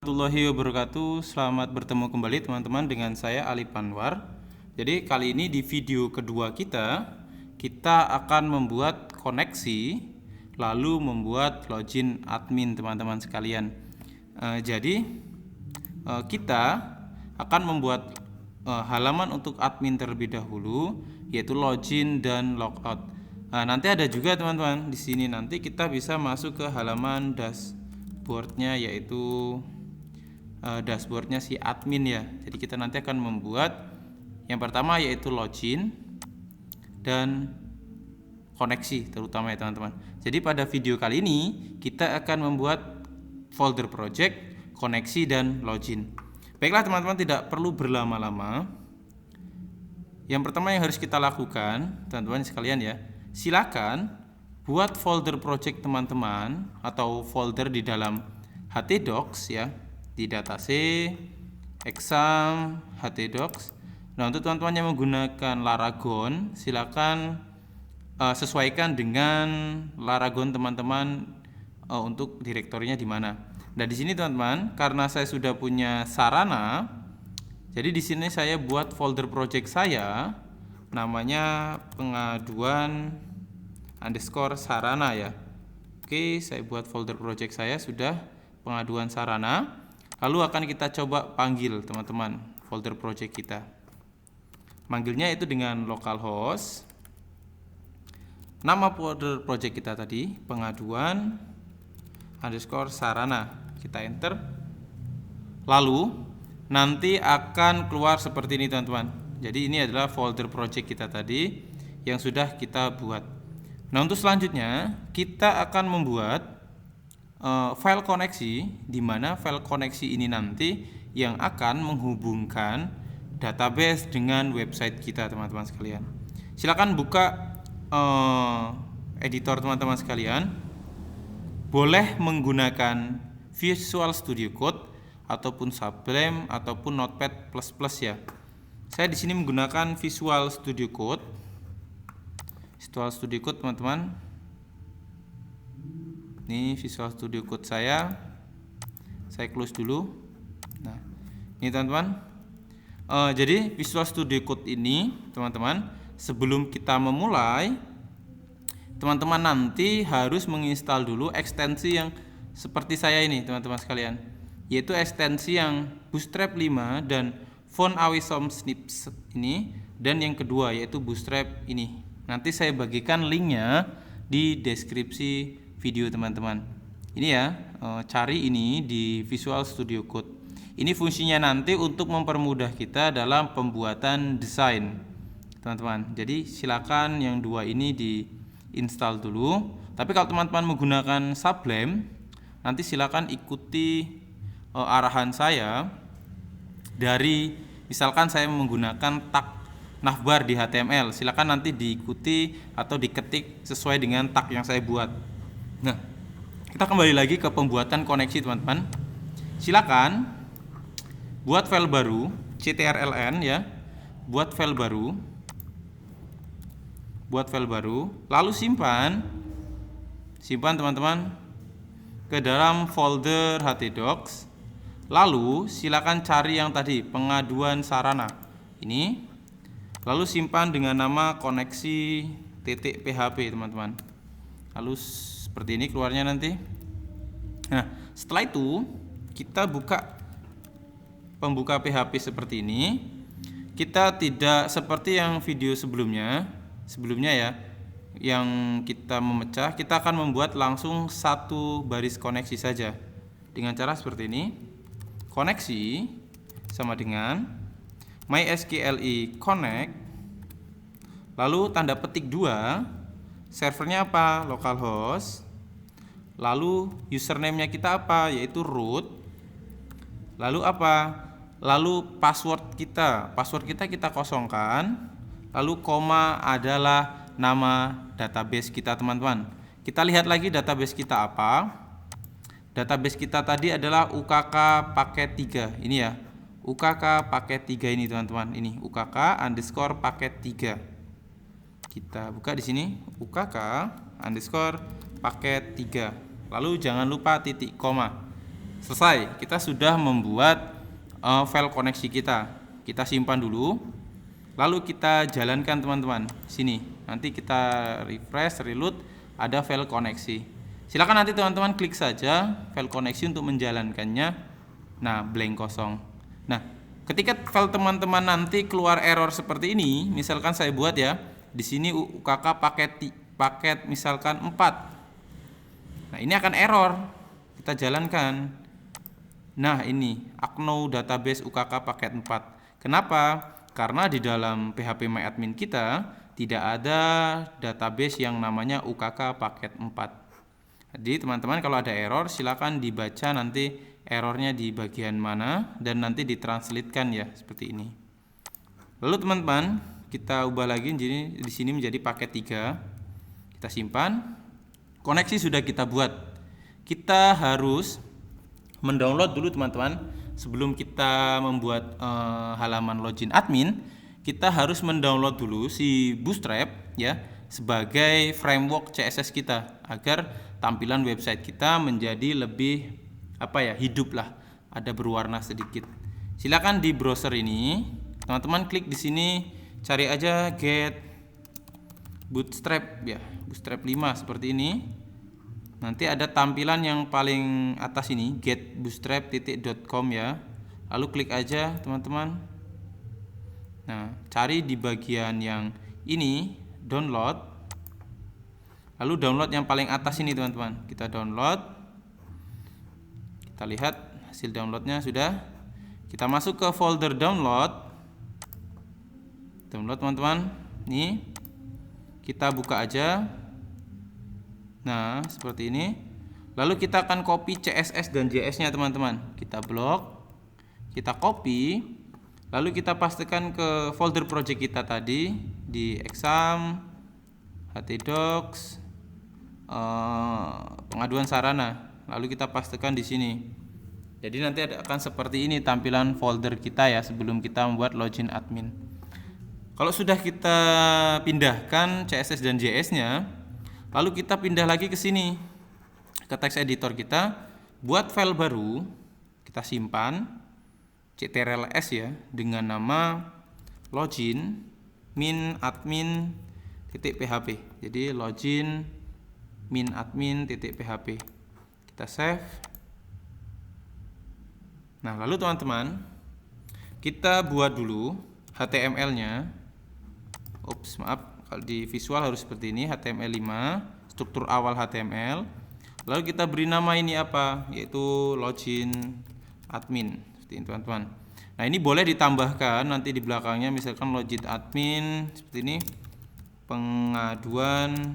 Warahmatullahi wabarakatuh. Selamat bertemu kembali teman-teman dengan saya Alif Anwar. Jadi kali ini di video kedua kita akan membuat koneksi lalu membuat login admin teman-teman sekalian. Kita akan membuat halaman untuk admin terlebih dahulu, yaitu login dan logout. Nanti ada juga teman-teman di sini, nanti kita bisa masuk ke halaman dashboardnya, yaitu dashboardnya si admin ya. Jadi kita nanti akan membuat yang pertama yaitu login dan koneksi terutama ya teman-teman. Jadi pada video kali ini kita akan membuat folder project, koneksi dan login. Baiklah teman-teman, tidak perlu berlama-lama. Yang pertama yang harus kita lakukan teman-teman sekalian ya, silakan buat folder project teman-teman atau folder di dalam htdocs ya, di data C, exam, htdocs. Nah, untuk teman-teman yang menggunakan Laragon, silakan sesuaikan dengan Laragon teman-teman untuk direktorinya di mana. Nah, di sini teman-teman, karena saya sudah punya sarana, jadi di sini saya buat folder project saya, namanya pengaduan underscore sarana ya. Oke, saya buat folder project saya sudah pengaduan sarana. Lalu akan kita coba panggil teman-teman folder project kita. Manggilnya itu dengan localhost. Nama folder project kita tadi pengaduan underscore sarana. Kita enter. Lalu nanti akan keluar seperti ini teman-teman. Jadi ini adalah folder project kita tadi yang sudah kita buat. Nah, untuk selanjutnya kita akan membuat file koneksi, di mana file koneksi ini nanti yang akan menghubungkan database dengan website kita teman-teman sekalian. Silakan buka editor teman-teman sekalian. Boleh menggunakan Visual Studio Code ataupun Sublime ataupun Notepad++ ya. Saya di sini menggunakan Visual Studio Code. Visual Studio Code teman-teman. Ini Visual Studio Code saya close dulu. Nah, ini teman-teman. Jadi Visual Studio Code ini teman-teman, sebelum kita memulai, teman-teman nanti harus menginstal dulu ekstensi yang seperti saya ini teman-teman sekalian, yaitu ekstensi yang Bootstrap 5 dan Font Awesome Snips ini, dan yang kedua yaitu Bootstrap ini. Nanti saya bagikan linknya di deskripsi video teman-teman. Ini ya, cari ini di Visual Studio Code. Ini fungsinya nanti untuk mempermudah kita dalam pembuatan desain teman-teman. Jadi silakan yang dua ini diinstal dulu. Tapi kalau teman-teman menggunakan Sublime, nanti silakan ikuti arahan saya dari, misalkan saya menggunakan tag navbar di HTML, silakan nanti diikuti atau diketik sesuai dengan tag yang saya buat. Nah, kita kembali lagi ke pembuatan koneksi teman-teman. Silakan buat file baru, ctrln ya, buat file baru, lalu simpan teman-teman ke dalam folder htdocs. Lalu silakan cari yang tadi pengaduan sarana ini, lalu simpan dengan nama koneksi.php teman-teman. Lalu seperti ini keluarnya nanti. Nah, setelah itu kita pembuka PHP seperti ini. Kita tidak seperti yang video sebelumnya ya, yang kita memecah, kita akan membuat langsung satu baris koneksi saja dengan cara seperti ini. Koneksi sama dengan mysqli connect, lalu tanda petik 2, servernya apa? Localhost. Lalu username-nya kita apa? Yaitu root. Lalu apa? Lalu password kita kita kosongkan. Lalu koma adalah nama database kita teman-teman. Kita lihat lagi database kita apa. Database kita tadi adalah UKK paket 3. Ini ya, UKK paket 3 ini teman-teman. Ini UKK underscore paket 3. Kita buka di sini UKK underscore paket 3. Lalu jangan lupa titik koma. Selesai, kita sudah membuat file koneksi kita. Kita simpan dulu, lalu kita jalankan teman-teman. Sini, nanti kita refresh, reload, ada file koneksi. Silakan nanti teman-teman klik saja file koneksi untuk menjalankannya. Nah, blank kosong. Nah, ketika file teman-teman nanti keluar error seperti ini, misalkan saya buat ya, di sini UKK paket misalkan 4. Nah, ini akan error. Kita jalankan. Nah, ini Akno database UKK paket 4. Kenapa? Karena di dalam PHP MyAdmin kita tidak ada database yang namanya UKK paket 4. Jadi teman-teman kalau ada error silakan dibaca nanti errornya di bagian mana dan nanti ditranslatekan ya seperti ini. Lalu teman-teman kita ubah lagi jadi di sini menjadi paket 3. Kita simpan. Koneksi sudah kita buat. Kita harus mendownload dulu teman-teman. Sebelum kita membuat halaman login admin, kita harus mendownload dulu si Bootstrap ya sebagai framework CSS kita agar tampilan website kita menjadi lebih hidup lah, ada berwarna sedikit. Silakan di browser ini, teman-teman klik di sini, cari aja get Bootstrap ya, Bootstrap 5 seperti ini. Nanti ada tampilan yang paling atas ini, getbootstrap.com ya. Lalu klik aja teman-teman. Nah, cari di bagian yang ini, download. Lalu download yang paling atas ini teman-teman. Kita download. Kita lihat hasil downloadnya sudah. Kita masuk ke folder download. Download teman-teman. Nih. Kita buka aja. Nah, seperti ini. Lalu kita akan copy CSS dan JS-nya teman-teman. Kita blok, kita copy, lalu kita pastikan ke folder project kita tadi di exam, htdocs, pengaduan sarana. Lalu kita pastikan di sini. Jadi nanti akan seperti ini tampilan folder kita ya sebelum kita membuat login admin. Kalau sudah kita pindahkan CSS dan JS-nya, lalu kita pindah lagi ke sini ke text editor kita, buat file baru, kita simpan ctrls ya dengan nama login min admin.php. Jadi login min admin.php. Kita save. Nah, lalu teman-teman kita buat dulu HTML-nya. Maaf, kalau di visual harus seperti ini, HTML5, struktur awal HTML. Lalu kita beri nama ini apa? Yaitu login admin. Seperti ini teman-teman. Nah, ini boleh ditambahkan nanti di belakangnya misalkan login admin seperti ini. Pengaduan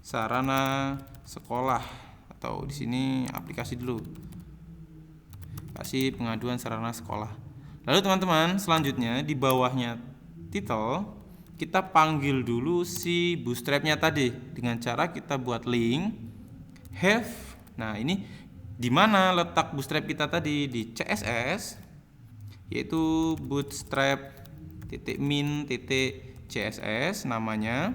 sarana sekolah atau di sini aplikasi dulu. Kasih pengaduan sarana sekolah. Lalu teman-teman, selanjutnya di bawahnya title kita panggil dulu si Bootstrap-nya tadi dengan cara kita buat link have. Nah, ini di mana letak Bootstrap kita tadi di CSS yaitu bootstrap.min.css namanya.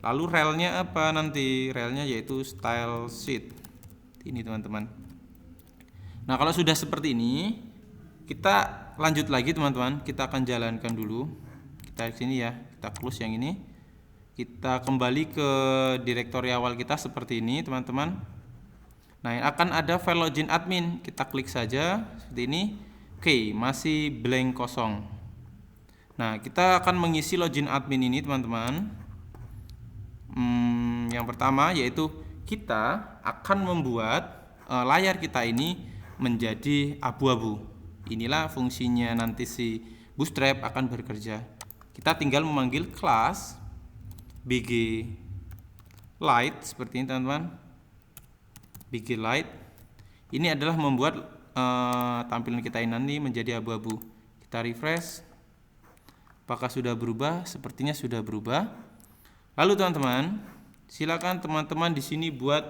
Lalu relnya apa nanti? Relnya yaitu style sheet. Ini teman-teman. Nah, kalau sudah seperti ini, kita lanjut lagi teman-teman. Kita akan jalankan dulu. Kita di sini ya. Kita close yang ini, kita kembali ke direktori awal kita seperti ini teman-teman. Nah, akan ada file login admin, kita klik saja seperti ini. Oke, masih blank kosong. Nah, kita akan mengisi login admin ini teman-teman. Yang pertama yaitu kita akan membuat layar kita ini menjadi abu-abu. Inilah fungsinya nanti si Bootstrap akan bekerja. Kita tinggal memanggil kelas bg light seperti ini teman-teman. Bg light ini adalah membuat tampilan kita ini nanti menjadi abu-abu. Kita refresh. Apakah sudah berubah? Sepertinya sudah berubah. Lalu teman-teman, silakan teman-teman di sini buat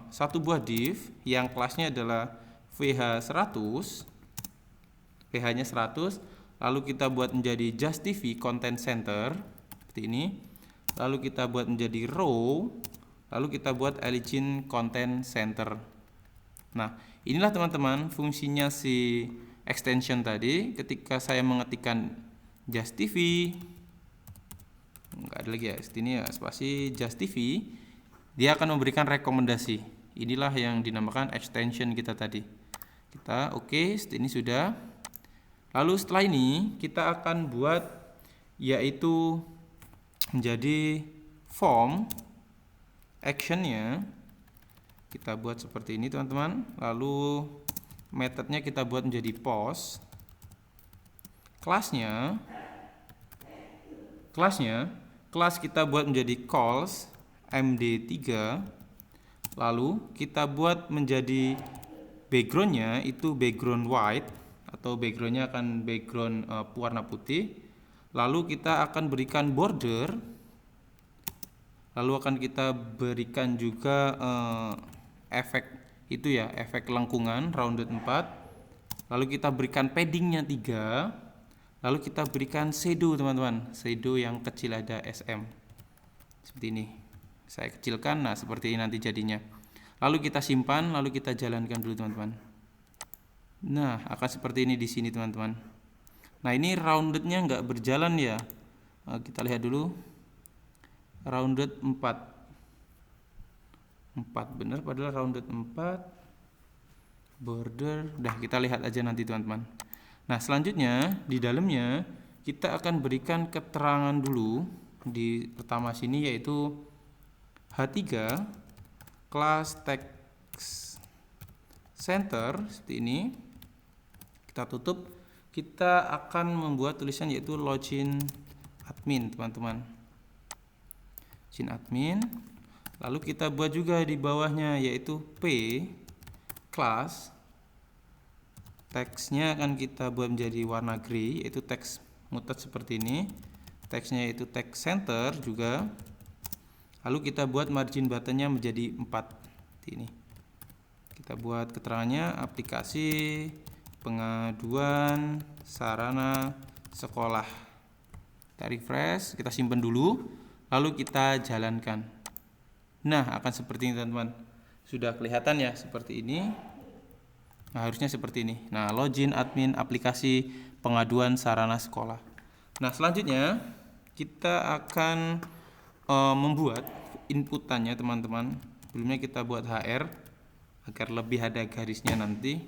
satu buah div yang kelasnya adalah VH100. VH-nya 100. Lalu kita buat menjadi Just TV Content Center seperti ini. Lalu kita buat menjadi row. Lalu kita buat Origin Content Center. Nah, inilah teman-teman fungsinya si extension tadi. Ketika saya mengetikkan Just TV, nggak ada lagi ya, ini ya spasi Just TV, dia akan memberikan rekomendasi. Inilah yang dinamakan extension kita tadi. Kita oke, ini sudah. Lalu setelah ini kita akan buat yaitu menjadi form actionnya. Kita buat seperti ini teman-teman. Lalu metodenya kita buat menjadi post. Kelasnya kelas kita buat menjadi calls md3. Lalu kita buat menjadi backgroundnya itu background white, atau backgroundnya akan background warna putih. Lalu kita akan berikan border. Lalu akan kita berikan juga efek itu ya, efek lengkungan rounded 4. Lalu kita berikan paddingnya 3. Lalu kita berikan shadow teman-teman, shadow yang kecil ada SM seperti ini. Saya kecilkan, nah seperti ini nanti jadinya. Lalu kita simpan, lalu kita jalankan dulu teman-teman. Nah, akan seperti ini di sini teman-teman. Nah, ini roundednya nggak berjalan ya. Kita lihat dulu. Rounded 4 benar, padahal rounded 4. Border, udah kita lihat aja nanti teman-teman. Nah, selanjutnya di dalamnya kita akan berikan keterangan dulu di pertama sini, yaitu H3 class text center seperti ini. Kita tutup. Kita akan membuat tulisan yaitu login admin teman-teman. Login admin. Lalu kita buat juga di bawahnya yaitu P class. Teksnya akan kita buat menjadi warna grey, yaitu teks muted seperti ini. Teksnya yaitu text center juga. Lalu kita buat margin buttonnya menjadi 4 seperti ini. Kita buat keterangannya aplikasi pengaduan sarana sekolah. Kita refresh, kita simpan dulu, lalu kita jalankan. Nah, akan seperti ini teman-teman. Sudah kelihatan ya seperti ini. Nah, harusnya seperti ini. Nah, login admin aplikasi pengaduan sarana sekolah. Nah, selanjutnya kita akan membuat inputannya teman-teman. Sebelumnya kita buat HR agar lebih ada garisnya nanti.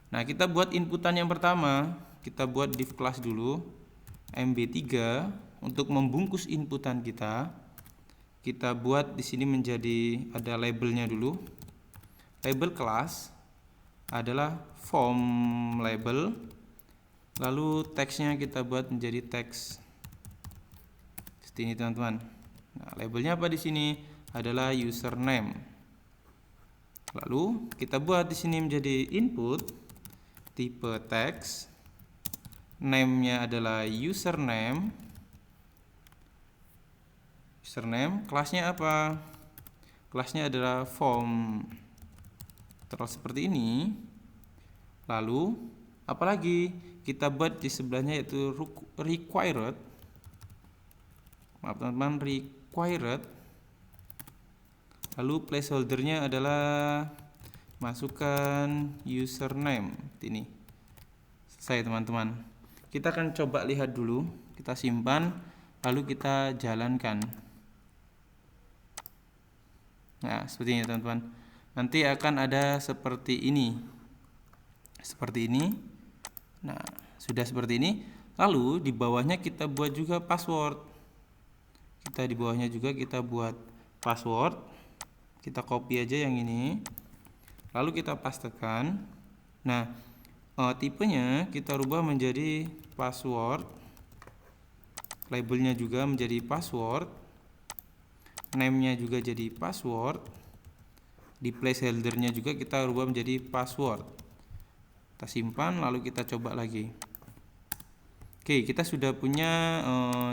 Nah, kita buat inputan yang pertama. Kita buat div class dulu mb3 untuk membungkus inputan kita. Kita buat di sini menjadi ada labelnya dulu. Label class adalah form label. Lalu teksnya kita buat menjadi teks seperti ini teman-teman. Nah, labelnya apa di sini adalah username. Lalu kita buat di sini menjadi input tipe teks. Name-nya adalah username. Kelasnya apa? Kelasnya adalah form. Terus seperti ini. Lalu apalagi kita buat di sebelahnya yaitu required. Maaf teman-teman, required. Lalu placeholdernya adalah masukkan username ini. Selesai teman-teman. Kita akan coba lihat dulu, kita simpan, lalu kita jalankan. Nah, seperti ini teman-teman. Nanti akan ada seperti ini. Seperti ini. Nah, sudah seperti ini. Lalu di bawahnya kita buat juga password. Di bawahnya juga kita buat password. Kita copy aja yang ini. Lalu kita pastekan. Nah, tipenya kita rubah menjadi password. Labelnya juga menjadi password. Name-nya juga jadi password. Di placeholder-nya juga kita rubah menjadi password. Kita simpan, lalu kita coba lagi. Oke, kita sudah punya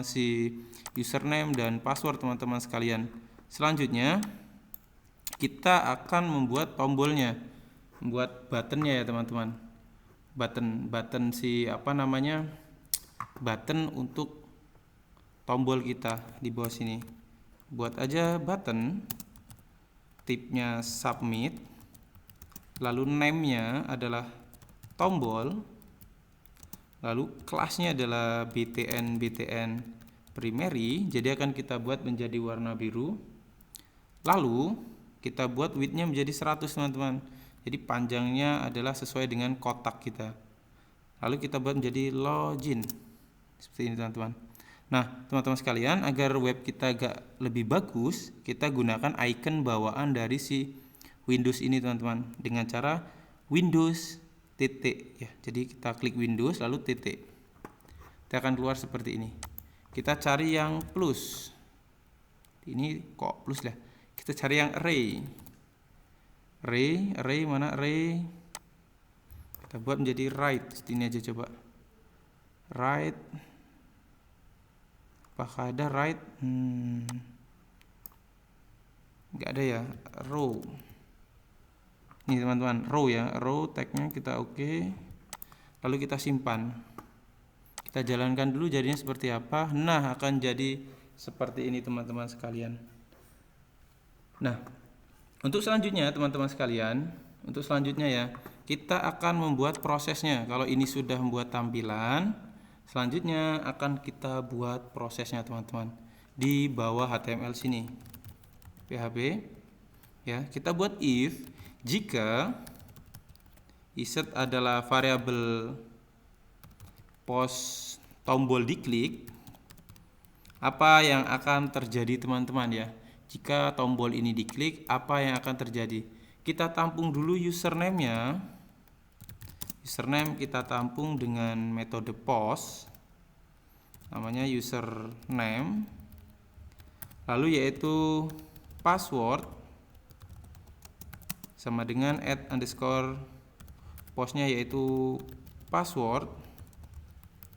si username dan password teman-teman sekalian. Selanjutnya kita akan membuat tombolnya, membuat buttonnya ya teman-teman. Button si button untuk tombol kita di bawah sini. Buat aja button, tipnya submit. lalu name-nya adalah tombol, lalu kelasnya adalah btn primary, jadi akan kita buat menjadi warna biru. Lalu kita buat width-nya menjadi 100 teman-teman, jadi panjangnya adalah sesuai dengan kotak kita. Lalu kita buat menjadi login seperti ini teman-teman. Nah teman-teman sekalian, agar web kita agak lebih bagus, kita gunakan icon bawaan dari si Windows ini teman-teman, dengan cara Windows titik ya. Jadi kita klik Windows lalu titik, kita akan keluar seperti ini. Kita cari yang plus, ini kok plus lah, kita cari yang array mana array, kita buat menjadi right. Ini aja coba right, apakah ada right? Nggak ada ya. Row, nih teman-teman, row ya, row tagnya kita oke. Lalu kita simpan, kita jalankan dulu jadinya seperti apa. Nah akan jadi seperti ini teman-teman sekalian. Nah untuk selanjutnya teman-teman sekalian, untuk selanjutnya ya, kita akan membuat prosesnya. Kalau ini sudah membuat tampilan, selanjutnya akan kita buat prosesnya teman-teman di bawah HTML sini, PHP ya. Kita buat if jika iset adalah variabel post tombol diklik, apa yang akan terjadi teman-teman ya? Jika tombol ini diklik, apa yang akan terjadi? Kita tampung dulu username-nya. Username kita tampung dengan metode post, namanya username, lalu yaitu password sama dengan @_postnya yaitu password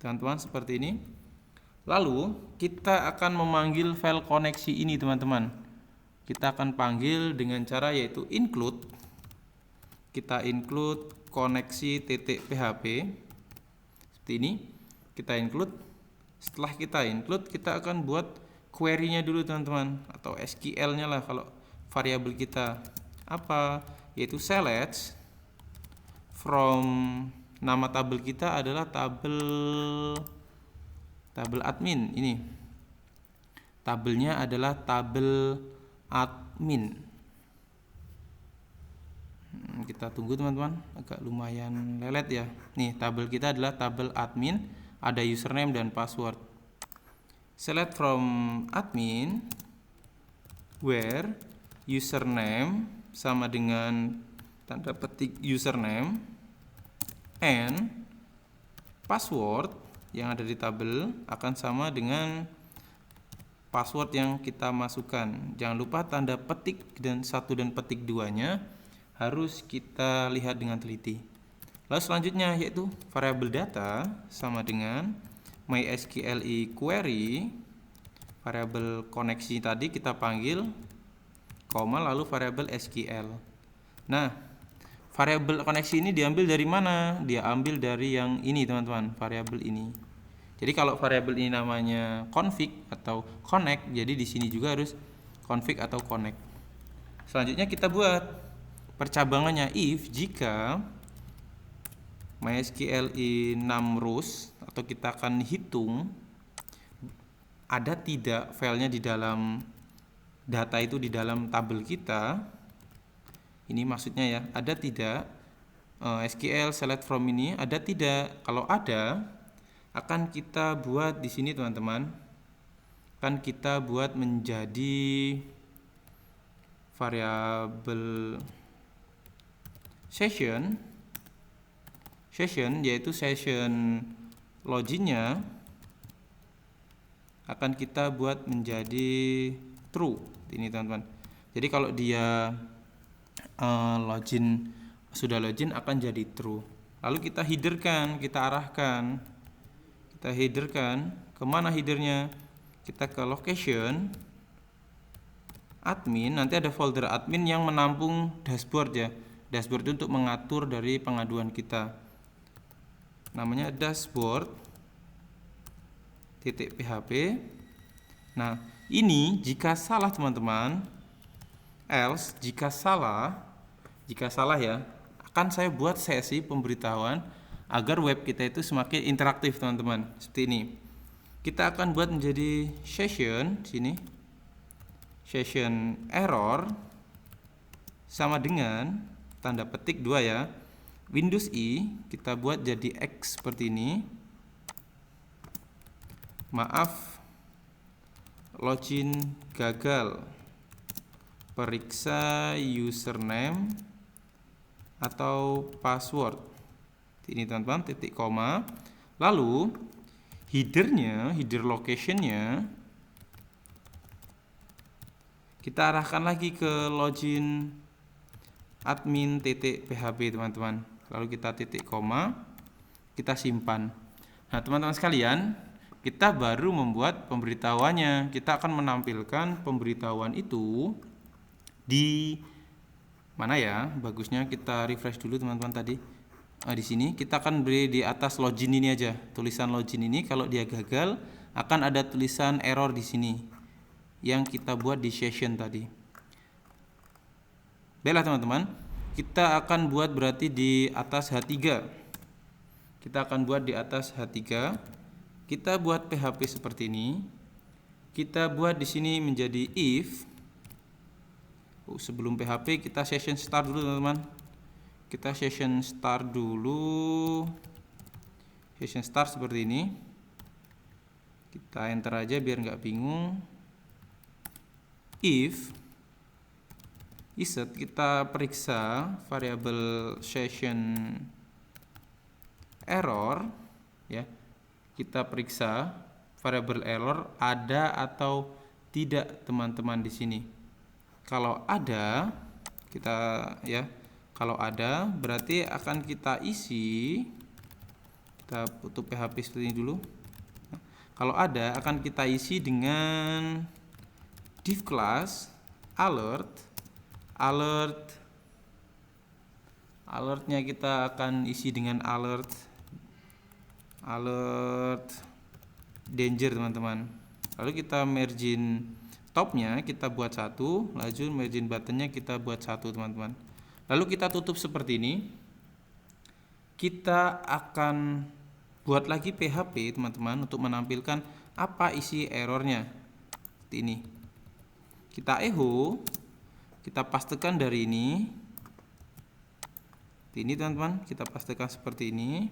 teman-teman, seperti ini. Lalu kita akan memanggil file koneksi ini teman-teman. Kita akan panggil dengan cara yaitu include. Kita include koneksi.php seperti ini. Kita include. Setelah kita include, kita akan buat query-nya dulu teman-teman, atau SQL-nya lah kalau variabel kita. Apa? Yaitu select from, nama tabel kita adalah tabel admin. Ini tabelnya adalah tabel admin. Kita tunggu teman-teman, agak lumayan lelet ya. Nih tabel kita adalah tabel admin, ada username dan password. Select from admin where username sama dengan tanda petik username and password yang ada di tabel akan sama dengan password yang kita masukkan. Jangan lupa tanda petik dan petik 2-nya harus kita lihat dengan teliti. Lalu selanjutnya yaitu variabel data sama dengan mysql query, variabel koneksi tadi kita panggil, koma lalu variabel SQL. Nah, variabel koneksi ini diambil dari mana? Dia ambil dari yang ini teman-teman, variabel ini. Jadi kalau variabel ini namanya config atau connect, jadi di sini juga harus config atau connect. Selanjutnya kita buat percabangannya if jika mysql 6 rows, atau kita akan hitung ada tidak filenya di dalam data itu di dalam tabel kita. Ini maksudnya ya, ada tidak SQL select from ini ada tidak. Kalau ada, akan kita buat di sini teman-teman, akan kita buat menjadi variabel session yaitu session loginnya akan kita buat menjadi true ini teman-teman. Jadi kalau dia sudah login akan jadi true. Lalu kita headerkan, kita arahkan, kita headerkan kemana headernya? Kita ke location admin, nanti ada folder admin yang menampung dashboard ya. Dashboard itu untuk mengatur dari pengaduan kita, namanya dashboard.php. Nah ini jika salah teman-teman, else jika salah ya, akan saya buat sesi pemberitahuan agar web kita itu semakin interaktif, teman-teman. Seperti ini. Kita akan buat menjadi session sini. Session error sama dengan tanda petik 2 ya. Windows I kita buat jadi X seperti ini. Maaf, login gagal. Periksa username atau password. Ini teman-teman, titik koma. Lalu header locationnya kita arahkan lagi ke login admin .php, teman-teman. Lalu kita titik koma, kita simpan. Nah, teman-teman sekalian, kita baru membuat pemberitahuannya. Kita akan menampilkan pemberitahuan itu di mana ya? Bagusnya kita refresh dulu, teman-teman tadi. Di sini kita akan beri di atas login ini aja. Tulisan login ini kalau dia gagal akan ada tulisan error di sini yang kita buat di session tadi. Baiklah teman-teman, kita akan buat berarti di atas H3. Kita akan buat di atas H3. Kita buat PHP seperti ini. Kita buat di sini menjadi if. Sebelum PHP kita session start dulu, teman-teman. Kita session start dulu. Session start seperti ini. Kita enter aja biar nggak bingung. If iset kita periksa variabel session error ya. Kita periksa variabel error ada atau tidak, teman-teman di sini. Kalau ada, kita ya, kalau ada berarti akan kita isi. Kita tutup PHP seperti ini dulu. Nah, kalau ada akan kita isi dengan div class alertnya kita akan isi dengan alert danger, teman-teman. Lalu kita margin topnya kita buat 1, lalu margin buttonnya kita buat 1, teman-teman. Lalu kita tutup seperti ini. Kita akan buat lagi PHP, teman-teman, untuk menampilkan apa isi errornya. Seperti ini. Kita echo, kita pastekan dari ini. Ini, teman-teman, kita pastekan seperti ini.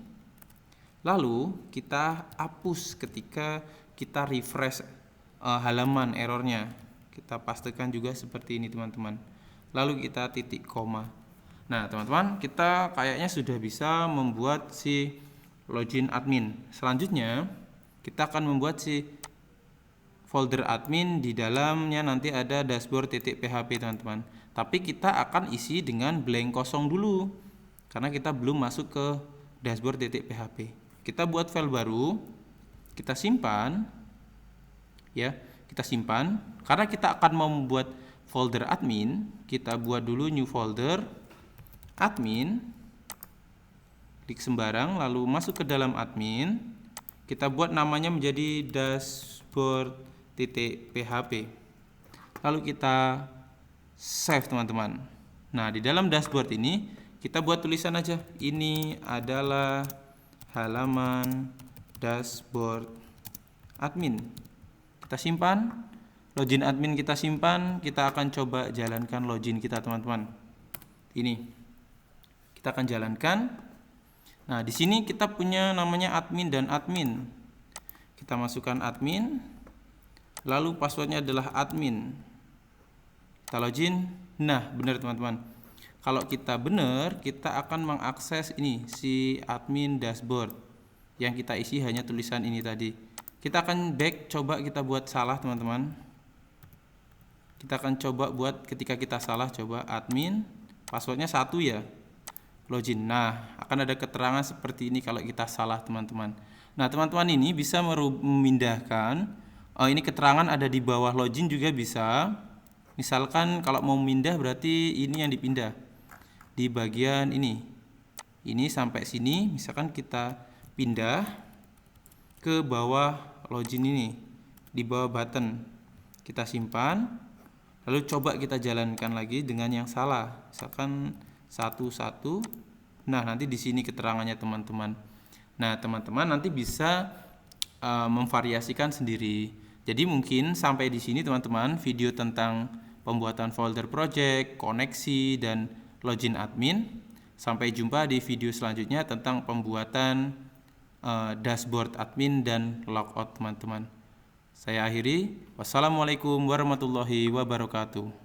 Lalu kita hapus ketika kita refresh halaman errornya. Kita pastekan juga seperti ini, teman-teman. Lalu kita titik koma. Nah, teman-teman, kita kayaknya sudah bisa membuat si login admin. Selanjutnya kita akan membuat si folder admin, di dalamnya nanti ada dashboard.php, teman-teman. Tapi kita akan isi dengan blank kosong dulu karena kita belum masuk ke dashboard.php. Kita buat file baru, kita simpan ya, kita simpan. Karena kita akan membuat folder admin, kita buat dulu new folder admin, klik sembarang lalu masuk ke dalam admin. Kita buat namanya menjadi dashboard.php. Lalu kita save, teman-teman. Nah, di dalam dashboard ini kita buat tulisan aja, ini adalah halaman dashboard admin. Kita simpan, login admin kita simpan. Kita akan coba jalankan login kita, teman-teman. Ini kita akan jalankan. Nah, di sini kita punya namanya admin dan admin. Kita masukkan admin, lalu passwordnya adalah admin. Kita login. Nah, benar, teman-teman. Kalau kita benar, kita akan mengakses ini si admin dashboard yang kita isi hanya tulisan ini tadi. Kita akan back, coba kita buat salah, teman-teman. Kita akan coba buat ketika kita salah, coba admin, passwordnya 1 ya, login. Nah, akan ada keterangan seperti ini kalau kita salah, teman-teman. Nah, teman-teman ini bisa memindahkan, ini keterangan ada di bawah login juga bisa. Misalkan kalau mau pindah berarti ini yang dipindah di bagian ini sampai sini. Misalkan kita pindah ke bawah login ini, di bawah button, kita simpan, lalu coba kita jalankan lagi dengan yang salah. Misalkan 1, 1, Nah, nanti di sini keterangannya teman-teman. Nah, teman-teman nanti bisa memvariasikan sendiri. Jadi mungkin sampai di sini teman-teman video tentang pembuatan folder project, koneksi, dan login admin. Sampai jumpa di video selanjutnya tentang pembuatan dashboard admin dan logout teman-teman. Saya akhiri. Wassalamualaikum warahmatullahi wabarakatuh.